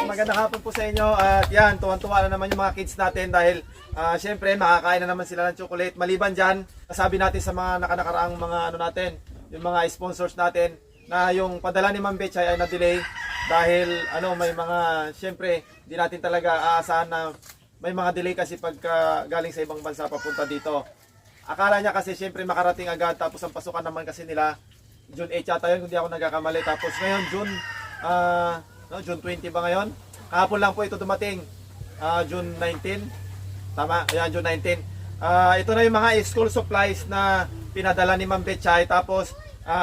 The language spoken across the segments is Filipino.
magandang hapon po sa inyo. At yan, tuwan-tuwa na naman yung mga kids natin dahil syempre makakain na naman sila ng chocolate. Maliban dyan, nasabi natin sa mga nakaraang mga ano natin, yung mga sponsors natin na yung padala ni Ma'am Betchay ay na-delay dahil may mga, syempre, di natin talaga aasahan na may mga delay kasi pagka galing sa ibang bansa papunta dito. Akala niya kasi syempre makarating agad, tapos ang pasukan naman kasi nila June 8 yata yun, kung di ako nagkakamali. Tapos ngayon June 20 ba ngayon? Kahapon lang po ito dumating, June 19. Tama, ayan, June 19. Ito na yung mga school supplies na pinadala ni Ma'am Betchay. Tapos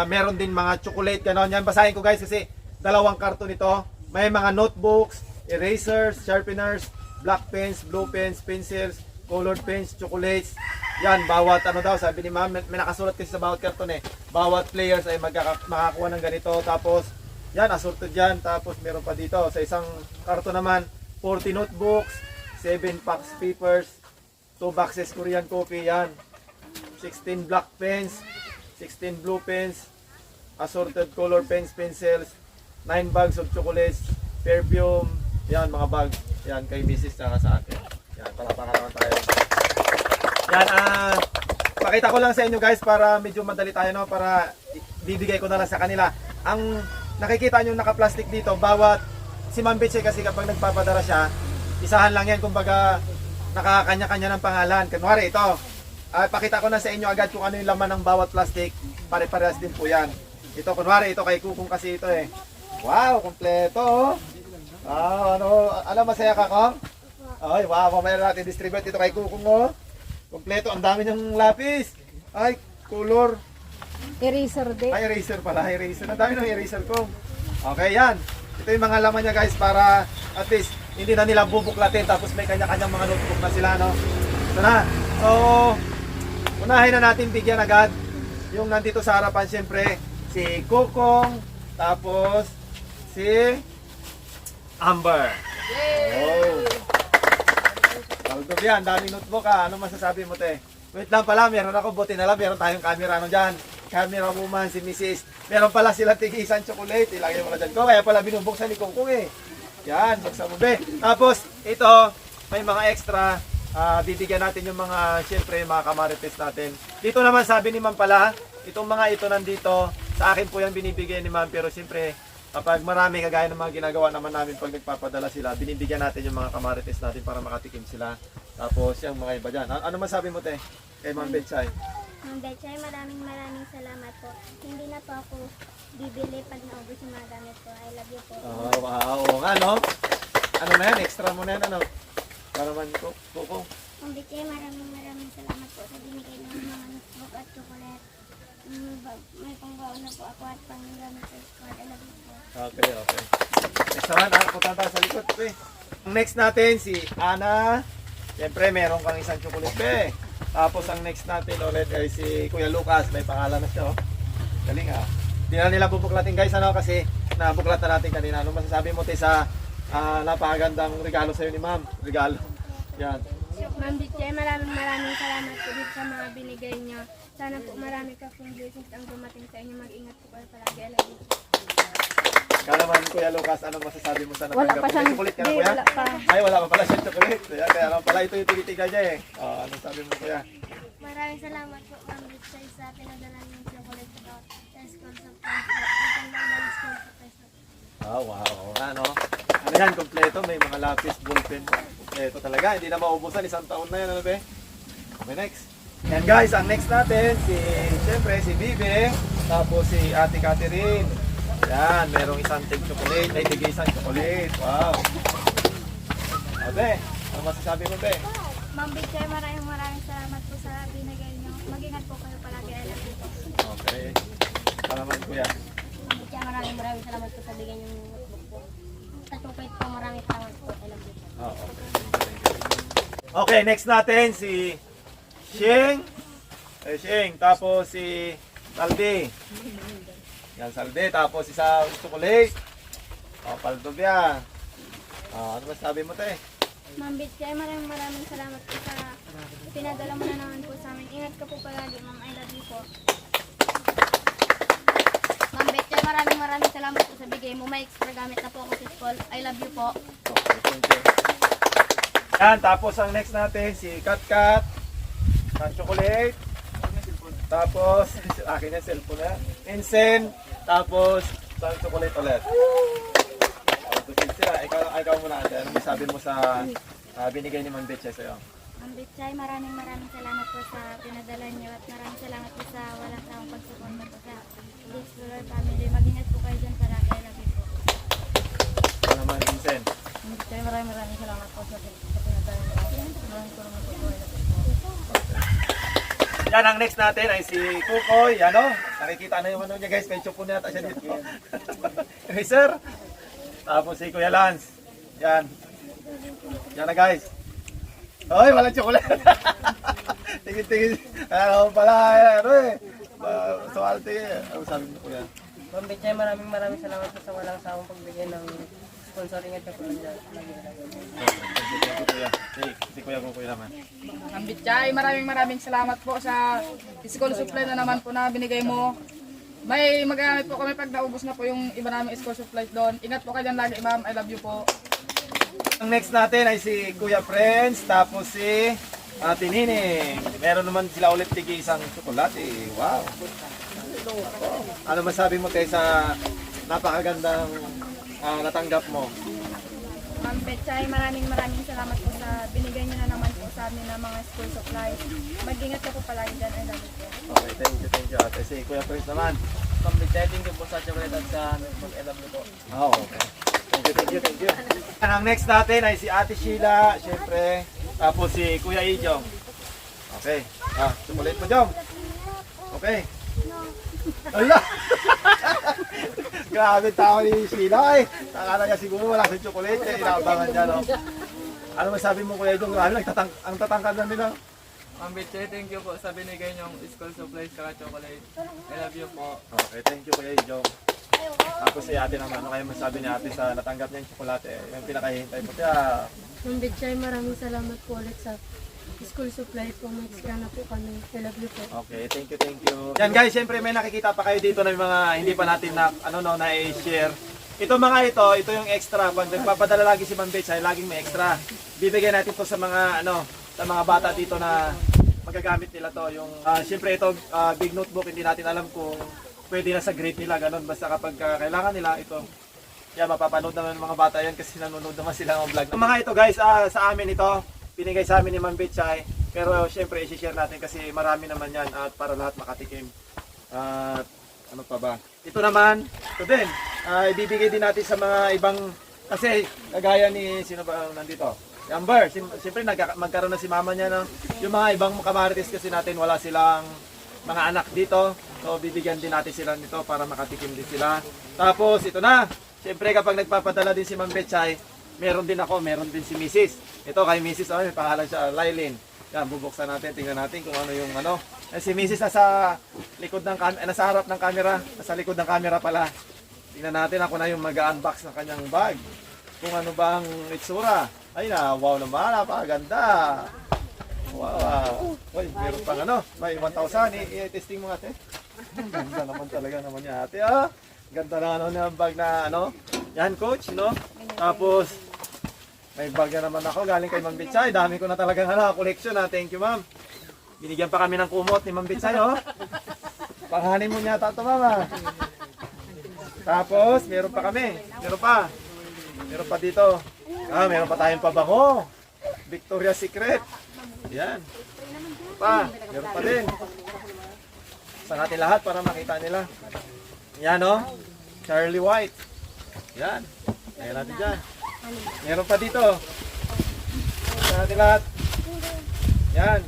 meron din mga chocolate, gano'n. Yan, basahin ko guys kasi dalawang karton ito. May mga notebooks, erasers, sharpeners, black pens, blue pens, pencils, colored pens, chocolates. Yan, bawat sabi ni Ma'am, may nakasulat kasi sa bawat karton bawat players ay makakuha ng ganito. Tapos yan, assorted yan. Tapos meron pa dito sa isang karton naman 40 notebooks, 7 packs papers, 2 boxes Korean coffee, yan, 16 black pens, 16 blue pens, assorted color pens, pencils, 9 bags of chocolates, perfume, yan, mga bags. Yan, kay Mrs. tsaka sa akin. Yan, palakpakan naman tayo. Yan, pakita ko lang sa inyo guys para medyo madali tayo, no, para bibigay ko na lang sa kanila. Ang nakikita nyo naka-plastic dito, bawat si Ma'am Betchay kasi kapag nagpapadala siya, isahan lang yan, kumbaga nakakanya-kanya ng pangalan. Kunwari ito, pakita ko na sa inyo agad kung ano yung laman ng bawat plastic. Pare-parehas din po yan. Ito, kunwari ito kay Kukong kasi ito Wow, kompleto. Masaya ka, Kong? Ay, wow, mamaya natin distribute ito kay Kukong, kompleto, ang dami ng lapis. Ay, color. Eraser din. Ay, eraser pala, eraser. Ang dami ng eraser ko. Okay, yan. Ito yung mga laman niya guys para at least hindi na nila bubuklatin tapos may kanya-kanyang mga notebook na sila, no? Ito na. So, unahin na natin bigyan agad yung nandito sa harapan, syempre, si Kukong, tapos si Amber. Oh. Taldob yan, daming notebook Ano masasabi mo, te? Wait lang pala, meron ako, buti na lang, meron tayong camera dyan. Camera woman, si Mrs. Meron pala silang tigisan chocolate. Ilagay mo na dyan ko. Kaya pala binubuksan ni Kukong Yan, buksan mo be. Tapos, ito, may mga extra. Bibigyan natin yung mga, syempre, mga kamarites natin. Dito naman sabi ni Ma'am pala, itong mga ito nandito, sa akin po yung binibigyan ni Ma'am. Pero syempre, kapag marami kagaya ng mga ginagawa naman namin pag nagpapadala sila, binibigyan natin yung mga kamarites natin para makatikim sila. Tapos, yung mga iba dyan. Ano masabi mo, te? Kay Ma'am Betchay? Ma'am Betchay, maraming salamat po. Hindi na po ako bibili pag naubos yung mga gamit ko. I love you po. Oh, wow. Oo nga, no? Ano na yan? Extra mo na yan, ano? Para man ko. Ma'am Betchay, maraming salamat po sa binigay ng mga notebook at chocolate. May pangbaon na po ako at panggamit sa school. I love you po. Okay. Next naman, punta tayo sa likod. Ang next natin, si Ana. Siyempre, meron kang isang chocolate. Tapos ang next natin ulit ay si Kuya Lucas. May pangalan na siya. Galing Hindi na nila bubuklatin guys, kasi nabuklat na natin kanina. Ano masasabi mo sa napakagandang regalo sa'yo ni Ma'am? Regalo. Yan. Ma'am Betchay, maraming salamat po dito sa mga binigay niyo. Sana po marami ka pong blessings ang dumating sa inyo. Mag-ingat po kayo palagi. I love you. Kaya naman Kuya Lucas, ano masasabi mo sa Wala natanggap? pa siyang, Chocolate ka na, di, Kuya? wala pa. Ay, wala pa pala siyang chocolate. Kaya lang pala ito yung tinitigan niya ano sabi mo, Kuya? Maraming salamat po, Ma'am Betchay, sa pinadala ng chocolate sa school supplies. Magandang school supplies. Wow. Ano yan, kompleto. May mga lapis, ballpen. Kompleto talaga. Hindi na maubusan. Isang taon na yan. Ano ba? Okay, next. And guys, ang next natin, siyempre, si Bibi. Tapos si Ate Catherine. Yan, merong isang chocolate. May tigay isang chocolate. Wow. Ate, ano masasabi mo, Te? Ma'am Betchay, maraming salamat po sa binigay niyo. Mag-ingat po kayo palagi. I love you po. Okay. Salamat, Kuya. Ma'am Betchay, maraming salamat po sa bigay niyong notebook po. Sa chocolate po, maraming salamat po. I love you po. Okay. Okay, next natin si Sheng. Sheng. Tapos si Saldi. Yan, Saldi. Tapos isang chocolate. Paldob yan. Ano masabi mo, te? Ma'am Betchay, maraming salamat po sa pinadala mo na naman po sa amin. Ingat ka po palagi, Ma'am. I love you po. Ma'am Betchay, Chay, maraming salamat po sa bigay mo. May extra gamit na po ako sa school. I love you po. Okay, thank you. Yan, tapos ang next natin, si Katkat. Ng chocolate. Tapos, akin na cellphone na. Insen. Tapos, ng chocolate ulit. Tapos sila, ikaw muna ate. Ano sabi mo sa binigay ni Ma'am Betchay sa'yo? Ma'am Betchay, maraming salamat po sa pinadala niyo at maraming salamat po sa walang tawang pagsuporta po sa Explorer Family. Mag-ingat po kayo dyan palagi. I love you po. Ano naman, Insen? Ma'am Betchay, maraming salamat po sa pinadala niyo. Maraming salamat po po. Yan, ang next natin ay si Kukoy. Ano? Nakikita na yung ano niya guys. May chupo na yata siya dito. Okay, sir. Tapos si Kuya Lance. Yan. Yan na guys. Hoy, walang chocolate. Tingin-tingin. Ano pala, ano eh. Suwalte eh. Ano sabi mo Kuya? Ma'am Betchay, maraming salamat po sa walang sawang pagbigay ng sponsoring at kapulan dyan. Thank you, Kuya. Si Kuya Kukoy naman. Ma'am Betchay, maraming salamat po sa school supply na naman po na binigay mo. May magagamit po kami pag naubos na po yung iba namin school supply doon. Ingat po kayo dyan lagi, ma'am. I love you po. Ang next natin ay si Kuya Friends, tapos si Ate Nining. Meron naman sila ulit tigi isang tsokolate. Wow! Ano masabi mo tayo sa napakagandang natanggap mo? Ma'am Betchay, maraming salamat po sa binigay niyo na naman po sa amin ng mga school supplies. Mag-ingat ka po palagi dyan. I love you po. Okay, thank you ate. Si Kuya Friends naman. Ma'am Betchay, thank you po sa chocolate at sa mag-alam niyo po. Oh, okay. Thank you. Ang next natin ay si Ate Sheila, syempre. Tapos si Kuya Ijong. Okay. Chocolate mo, Jong. Okay. Ala! Grabe tao ni Sheila eh. Nakala niya siguro wala sa chocolate eh. Inaabangan niya, no? Ano masabi mo Kuya Ijong? Grabe, ang tatangkad na nila. Ma'am Betchay, thank you po sa binigay niyong school supplies at chocolate. I love you po. Okay, thank you Kuya Ijong. Tapos si ate naman, ano kayo masabi ni ate sa natanggap niya yung tsokolate? Yung pinakahihintay mo. Kaya, Ma'am Betchay, maraming salamat po ulit sa school supply po. May extra na po kami. I love you po. okay, thank you. Yan guys, syempre may nakikita pa kayo dito na may mga hindi pa natin na-share. Ito ito yung extra. Pag nagpapadala lagi si Ma'am Betchay, laging may extra. Bibigyan natin to sa mga sa mga bata dito na magagamit nila to. Yung syempre ito big notebook, hindi natin alam kung pwede na sa grade nila, ganun. Basta kapag kailangan nila ito, mapapanood naman ng mga bata yan kasi nanonood naman sila ng vlog. Ang mga ito guys, sa amin ito, binigay sa amin ni Ma'am Betchay. Pero syempre, isi-share natin kasi marami naman yan at para lahat makatikim. At ano pa ba? Ito naman, ito din. Ibibigay din natin sa mga ibang, kasi kagaya ni, sino ba nandito? Amber, siyempre magkaroon na si mama niya ng, yung mga ibang kamarites kasi natin, wala silang mga anak dito. So bibigyan din natin sila nito para makatikim din sila. Tapos ito na. Siyempre kapag nagpapadala din si Ma'am Betchay, meron din ako, meron din si Mrs. Ito kay Mrs. May pangalan siya, Lylene. Yan, bubuksan natin, tingnan natin kung ano yung ano. Si Mrs. nasa likod ng nasa harap ng camera, nasa likod ng camera pala. Tingnan natin ako na yung mag-unbox ng kanyang bag. Kung ano bang itsura. Ay na, wow naman, napakaganda. Wow. Uy, meron pang may 1,000. I-testing mo ate. Ganda naman talaga naman niya ate. Ganda na na bag na Yan coach, no? Tapos, may bag na naman ako galing kay Ma'am Betchay. Dami ko na talagang collection Thank you ma'am. Binigyan pa kami ng kumot ni Ma'am Betchay, Panghanin mo niya ito mama. Tapos, meron pa kami. Meron pa dito. Meron pa tayong pabango. Victoria's Secret. Yan. Meron pa din. Sa natin lahat para makita nila. Yan Charlie White. Yan. Ayan natin dyan. Meron pa dito. Sa natin lahat. Yan.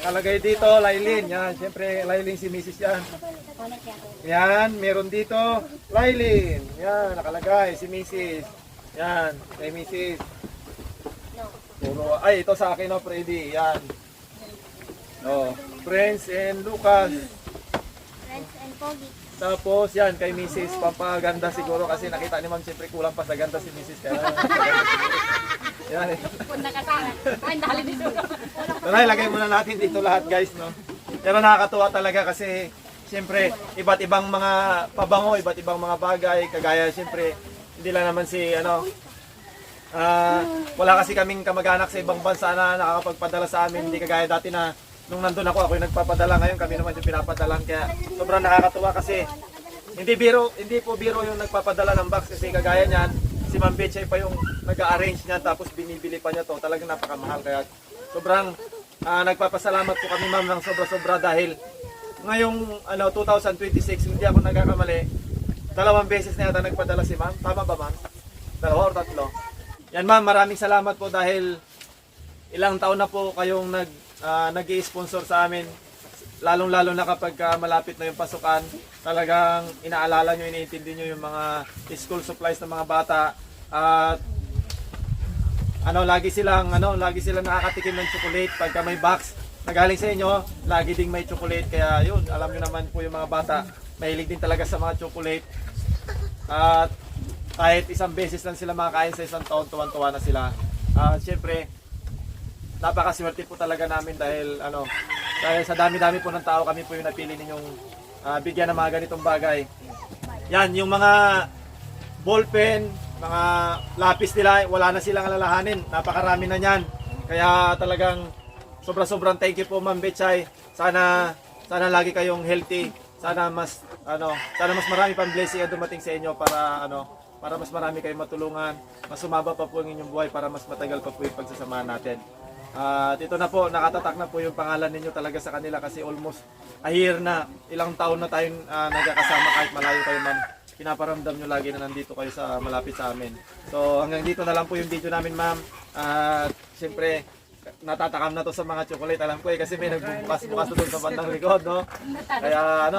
Nakalagay dito, Lylene. Yan. Siyempre, Lylene si Mrs. yan. Yan. Meron dito, Lylene. Yan. Nakalagay si Mrs. Yan. Kay Mrs. Ay, ito sa akin Freddy. Yan. Friends and Lucas. Friends and Pogi. Tapos yan, kay Mrs. Pampaganda siguro kasi nakita ni Ma'am siyempre kulang pa sa ganda si Mrs. Kaya yan Kung nakasala. Ay, dali dito. Ito na, ilagay muna natin dito lahat guys, no? Pero nakakatuwa talaga kasi siyempre, iba't ibang mga pabango, iba't ibang mga bagay, kagaya siyempre, hindi lang naman si, wala kasi kaming kamag-anak sa ibang bansa na nakakapagpadala sa amin, hindi kagaya dati na nung nandun ako yung nagpapadala, ngayon kami naman yung pinapadalan, kaya sobrang nakakatuwa kasi hindi po biro yung nagpapadala ng box kasi kagaya niyan, si Ma'am Betchay pa yung nag-arrange niyan tapos binibili pa niya to, talagang napakamahal, kaya sobrang nagpapasalamat po kami ma'am ng sobra-sobra dahil ngayong 2026, hindi ako nagkakamali, 2 beses na yata nagpadala si ma'am, tama ba ma'am? 2 or 3? Yan ma'am, maraming salamat po dahil ilang taon na po kayong nag-i-sponsor sa amin, lalong-lalo na kapag malapit na yung pasukan, talagang inaalala nyo, iniintindi nyo yung mga school supplies ng mga bata at lagi silang nakakatikim ng chocolate pagka may box na galing sa inyo, lagi ding may chocolate, kaya yun, alam nyo naman po yung mga bata, mahilig din talaga sa mga chocolate at kahit isang beses lang sila makakain sa isang taon, tuwan-tuwa na sila. Siyempre, napakaswerte po talaga namin dahil sa dami-dami po ng tao, kami po yung napili ninyong bigyan ng mga ganitong bagay. Yan, yung mga ballpen, mga lapis nila, wala na silang alalahanin. Napakarami na niyan. Kaya talagang sobrang thank you po Ma'am Betchay. Sana lagi kayong healthy. Sana mas marami pang blessing ang dumating sa inyo para mas marami kayong matulungan, mas sumaba pa po ang inyong buhay para mas matagal pa po yung pagsasamahan natin. At ito na po, nakatatak na po yung pangalan ninyo talaga sa kanila kasi almost a year na, ilang taon na tayong nagkakasama kahit malayo kayo man. Pinaparamdam nyo lagi na nandito kayo sa malapit sa amin. So hanggang dito na lang po yung video namin ma'am. At siyempre, natatakam na to sa mga chocolate. Alam ko kasi may nagbukas-bukas na doon sa bandang likod, no? Kaya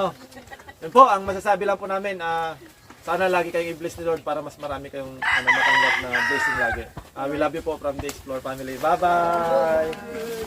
yun po, ang masasabi lang po namin, sana lagi kayong i-bless ni Lord para mas marami kayong matanggap na blessing lagi. We love you po from the Explore family. Bye-bye!